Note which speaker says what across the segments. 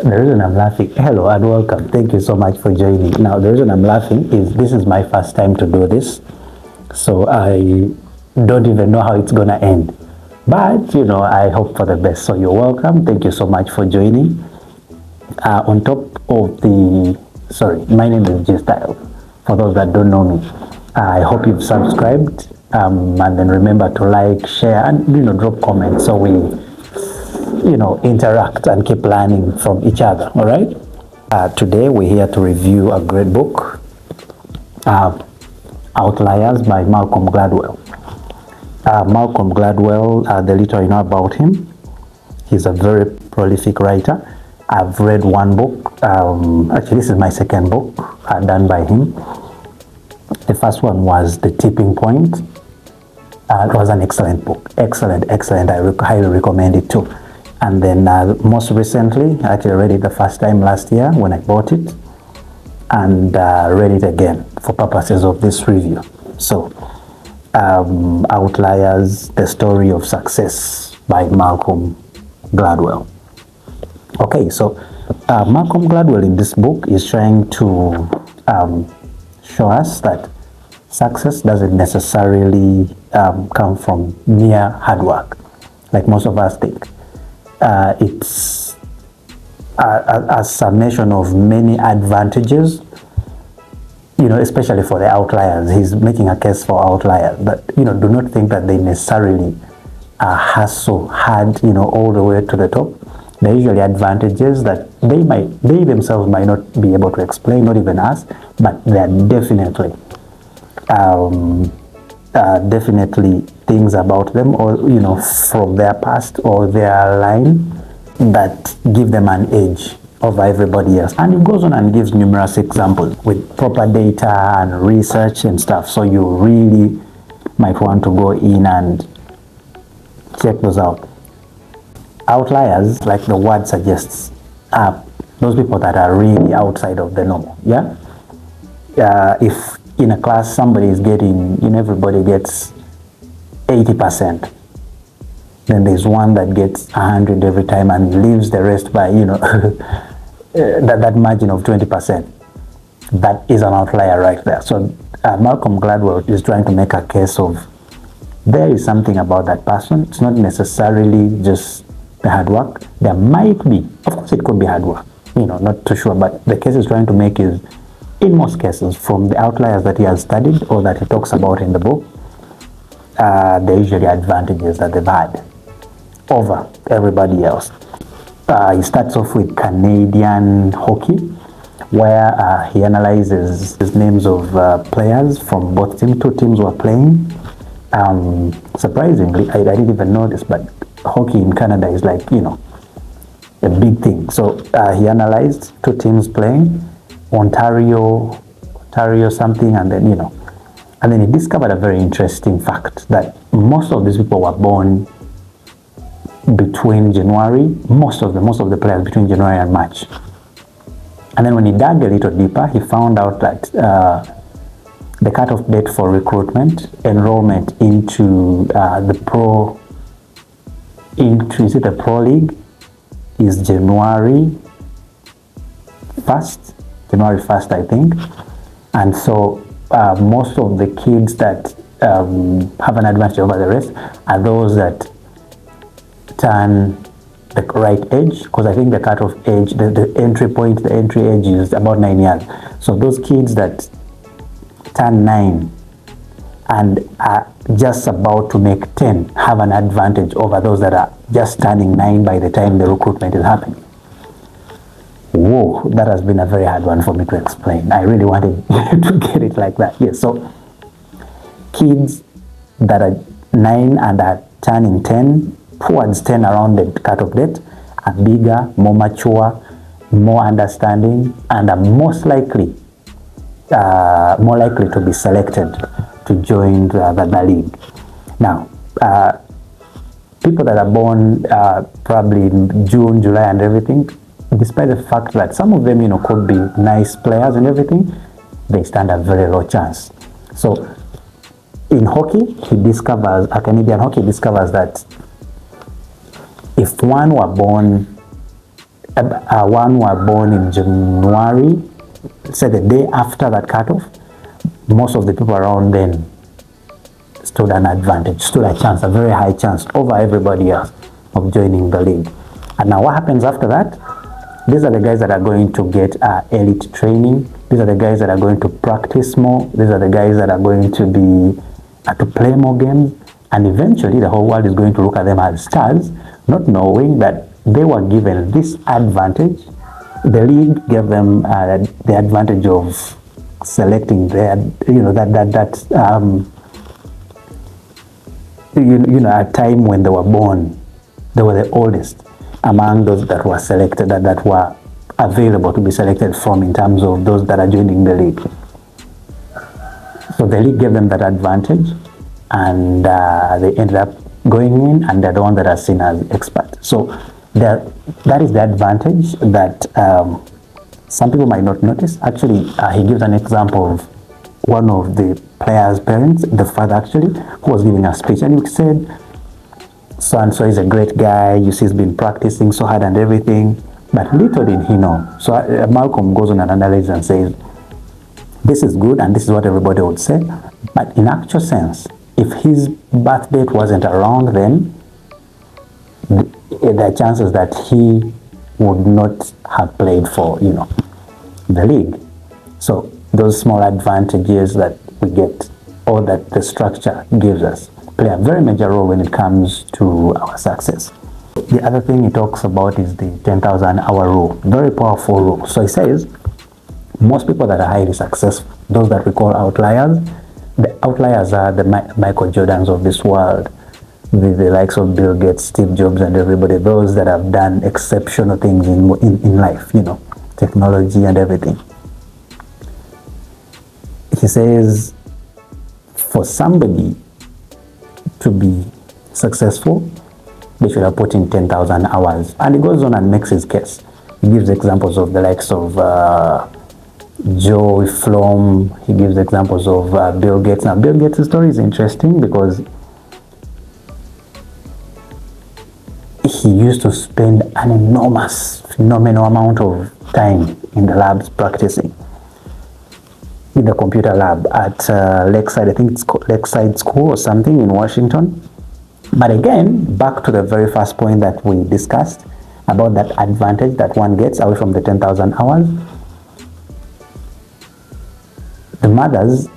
Speaker 1: The reason I'm laughing, hello and welcome. Thank you so much for joining. Now, the reason I'm laughing is this is my first time to do this, so I don't even know how it's gonna end. But I hope for the best. So you're welcome. Thank you so much for joining. On top of my name is J Style. For those that don't know me, I hope you've subscribed. And then remember to like, share, and drop comments so we interact and keep learning from each other. All right. Today we're here to review a great book, Outliers by Malcolm Gladwell. Malcolm Gladwell, the little you know about him, he's a very prolific writer. I've read one book. Actually, this is my second book done by him. The first one was The Tipping Point. It was an excellent book. Excellent. I highly recommend it too. And then most recently, I actually read it the first time last year when I bought it, and read it again for purposes of this review. So, Outliers, The Story of Success by Malcolm Gladwell. Okay, so Malcolm Gladwell in this book is trying to show us that success doesn't necessarily come from mere hard work, like most of us think. It's a summation of many advantages, especially for the outliers. He's making a case for outliers, but do not think that they necessarily hustle hard, all the way to the top. They're usually advantages that they themselves might not be able to explain, not even us, but they're definitely things about them, or from their past or their line, that give them an edge over everybody else. And he goes on and gives numerous examples with proper data and research and stuff, so you really might want to go in and check those out. Outliers, like the word suggests, are those people that are really outside of the normal. If in a class somebody is getting, everybody gets 80%, then there's one that gets 100 every time and leaves the rest by that margin of 20%. That is an outlier right there. So Malcolm Gladwell is trying to make a case of there is something about that person. It's not necessarily just the hard work. There might be, of course it could be hard work, not too sure, but the case he's trying to make is, in most cases, from the outliers that he has studied or that he talks about in the book, they're usually advantages that they've had over everybody else. He starts off with Canadian hockey, where he analyzes the names of players from both teams. Two teams were playing. Surprisingly, I didn't even know this, but hockey in Canada is like, a big thing. So he analyzed two teams playing, Ontario something, and then he discovered a very interesting fact that most of these people were born between January, most of the players between January and March. And then when he dug a little deeper, he found out that the cutoff date for recruitment, enrollment into the pro league is January 1st, I think. And so most of the kids that have an advantage over the rest are those that turn the right age, because I think the cutoff age, the entry age is about 9 years. So those kids that turn 9 and are just about to make 10 have an advantage over those that are just turning 9 by the time the recruitment is happening. Whoa, that has been a very hard one for me to explain. I really wanted to get it like that. Yes, so kids that are 9 and are turning 10, towards 10 around the cutoff date, are bigger, more mature, more understanding, and are more likely to be selected to join the league. Now, people that are born probably in June, July, and everything, despite the fact that some of them, could be nice players and everything, they stand a very low chance. So, in hockey, Canadian hockey discovers that if one were born one were born in January, say the day after that cutoff, most of the people around then stood an advantage, stood a chance, a very high chance over everybody else of joining the league. And now what happens after that? These are the guys that are going to get elite training. These are the guys that are going to practice more. These are the guys that are going to be to play more games. And eventually the whole world is going to look at them as stars, not knowing that they were given this advantage. The league gave them the advantage of selecting their, a time when they were born. They were the oldest among those that were selected, that were available to be selected from in terms of those that are joining the league. So the league gave them that advantage, and they ended up going in, and they're the ones that are seen as experts. So that is the advantage that some people might not notice. Actually, he gives an example of one of the players' parents, the father actually, who was giving a speech, and he said, so and so is a great guy, you see he's been practicing so hard and everything, but little did he know. So Malcolm goes on and analyzes and says, this is good and this is what everybody would say, but in actual sense, if his birth date wasn't around then, there are chances that he would not have played for, the league. So those small advantages that we get, or that the structure gives us, play a very major role when it comes to our success. The other thing he talks about is the 10,000 hour rule. Very powerful rule. So he says, most people that are highly successful, those that we call outliers, the outliers are the Michael Jordans of this world, the likes of Bill Gates, Steve Jobs, and everybody, those that have done exceptional things in life, technology and everything. He says, for somebody to be successful, they should have put in 10,000 hours. And he goes on and makes his case. He gives examples of the likes of Joe Flom. He gives examples of Bill Gates. Now, Bill Gates' story is interesting because he used to spend an phenomenal amount of time in the labs practicing. In the computer lab at Lakeside, I think it's called Lakeside School or something in Washington. But again, back to the very first point that we discussed about that advantage that one gets away from the 10,000 hours. The mothers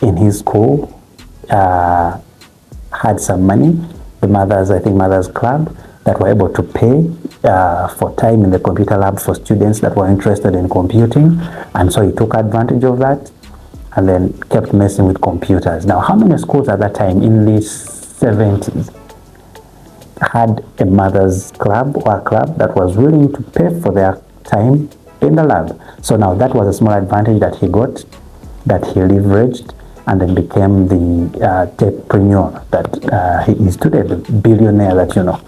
Speaker 1: in his school had some money. The mothers, I think Mothers Club, that were able to pay for time in the computer lab for students that were interested in computing, and so he took advantage of that and then kept messing with computers. Now, how many schools at that time in the 70s had a Mothers Club or a club that was willing to pay for their time in the lab? So now that was a small advantage that he got, that he leveraged, and then became the techpreneur that he is today, the billionaire that you know.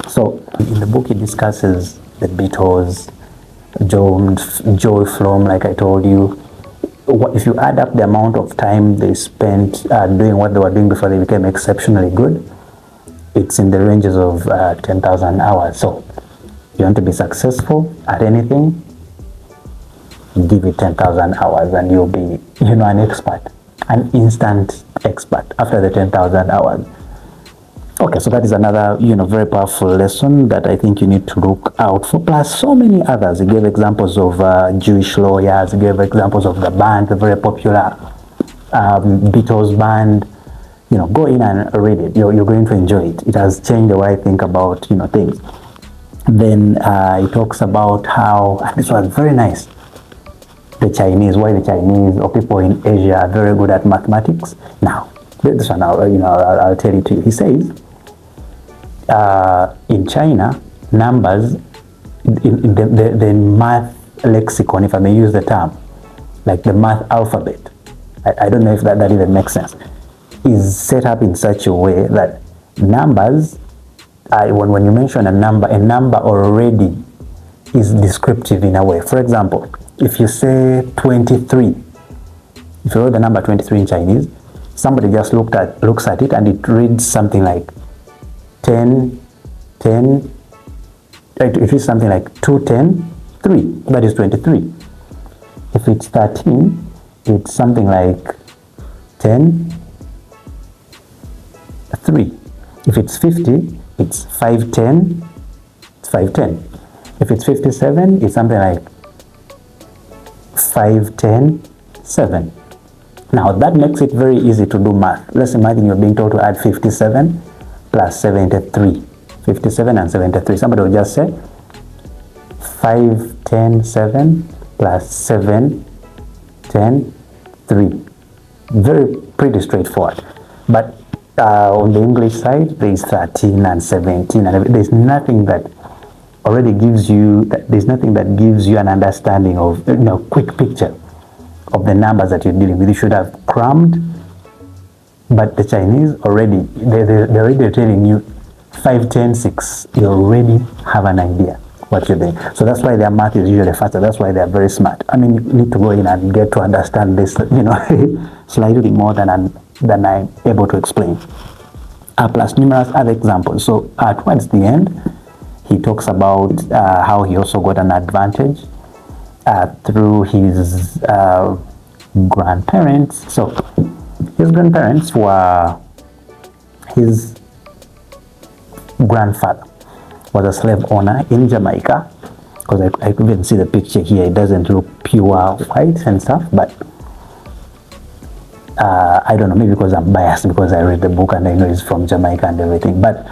Speaker 1: So in the book he discusses the Beatles, Joe Flom, like I told you. If you add up the amount of time they spent doing what they were doing before they became exceptionally good, it's in the ranges of 10,000 hours. So you want to be successful at anything, give it 10,000 hours and you'll be, an expert, an instant expert after the 10,000 hours. Okay, so that is another, very powerful lesson that I think you need to look out for, plus so many others. He gave examples of Jewish lawyers, he gave examples of the band, the very popular Beatles band. Go in and read it. You're going to enjoy it. It has changed the way I think about, things. Then he talks about how, and this was very nice, why the Chinese or people in Asia are very good at mathematics. Now, this one I'll tell it to you. He says, in China, numbers, in the math lexicon, if I may use the term, like the math alphabet, I don't know if that even makes sense, is set up in such a way that numbers, when you mention a number already is descriptive in a way. For example, if you say 23, if you wrote the number 23 in Chinese, somebody just looks at it and it reads something like 10, If it's something like 2, 10, 3, that is 23. If it's 13, it's something like 10, 3. If it's 50, it's 5, 10, it's 5, 10. If it's 57, it's something like 5, 10, 7. Now that makes it very easy to do math. Let's imagine you're being told to add 57 plus 73. 57 and 73. Somebody will just say 5, 10, 7 plus 7, 10, 3. Pretty straightforward. But on the English side, there is 13 and 17, and there's nothing that already gives you, there's nothing that gives you an understanding of, quick picture of the numbers that you're dealing with. You should have crammed, but the Chinese already, they're already telling you 5, 10, 6. You already have an idea what you're doing. So that's why their math is usually faster. That's why they're very smart. I mean, you need to go in and get to understand this, slightly more than I'm able to explain. Plus numerous other examples. So towards the end, he talks about how he also got an advantage through his grandparents. So his grandparents were, his grandfather was a slave owner in Jamaica, because I couldn't see the picture here. It doesn't look pure white and stuff, but I don't know, maybe because I'm biased because I read the book and I know he's from Jamaica and everything, but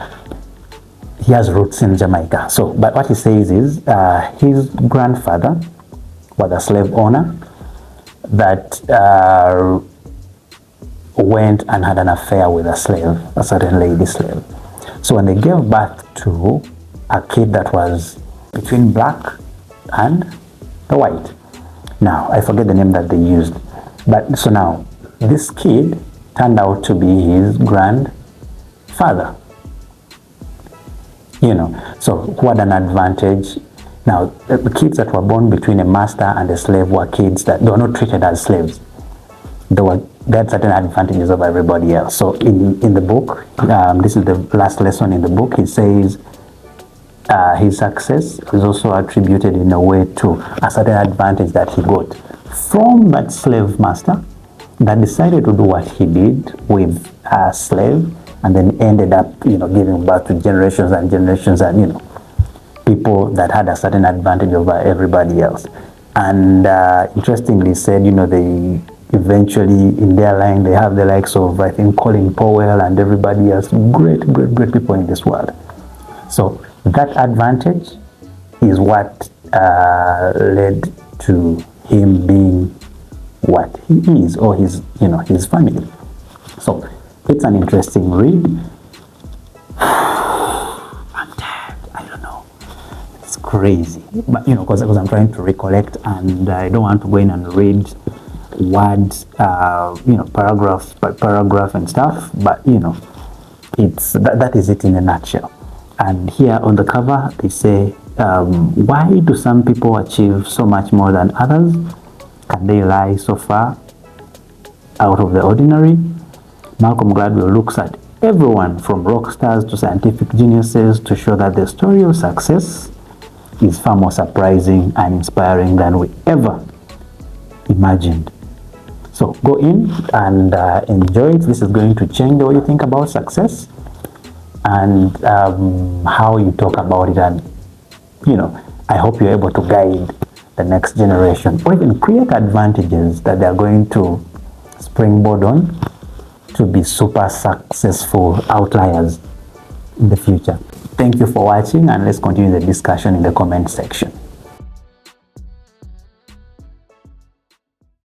Speaker 1: he has roots in Jamaica. So, but what he says is his grandfather was a slave owner that went and had an affair with a slave, a certain lady slave. So when they gave birth to a kid that was between black and the white. Now, I forget the name that they used. But so now, this kid turned out to be his grandfather. So what an advantage. Now, the kids that were born between a master and a slave were kids that they were not treated as slaves. They had certain advantages over everybody else. So in the book, this is the last lesson in the book, he says his success is also attributed in a way to a certain advantage that he got from that slave master that decided to do what he did with a slave, and then ended up, giving birth to generations and generations and, people that had a certain advantage over everybody else. And interestingly said, they eventually, in their line, they have the likes of, I think, Colin Powell and everybody else, great people in this world. So that advantage is what led to him being what he is, or his family. So it's an interesting read. I'm tired. I don't know. It's crazy, but because I'm trying to recollect, and I don't want to go in and read words, paragraph by paragraph and stuff. But it's that is it in a nutshell. And here on the cover, they say, why do some people achieve so much more than others? Can they lie so far out of the ordinary? Malcolm Gladwell looks at everyone from rock stars to scientific geniuses to show that the story of success is far more surprising and inspiring than we ever imagined. So go in and enjoy it. This is going to change the way you think about success and how you talk about it, and I hope you're able to guide the next generation, or even create advantages that they're going to springboard on to be super successful outliers in the future. Thank you for watching, and let's continue the discussion in the comment section.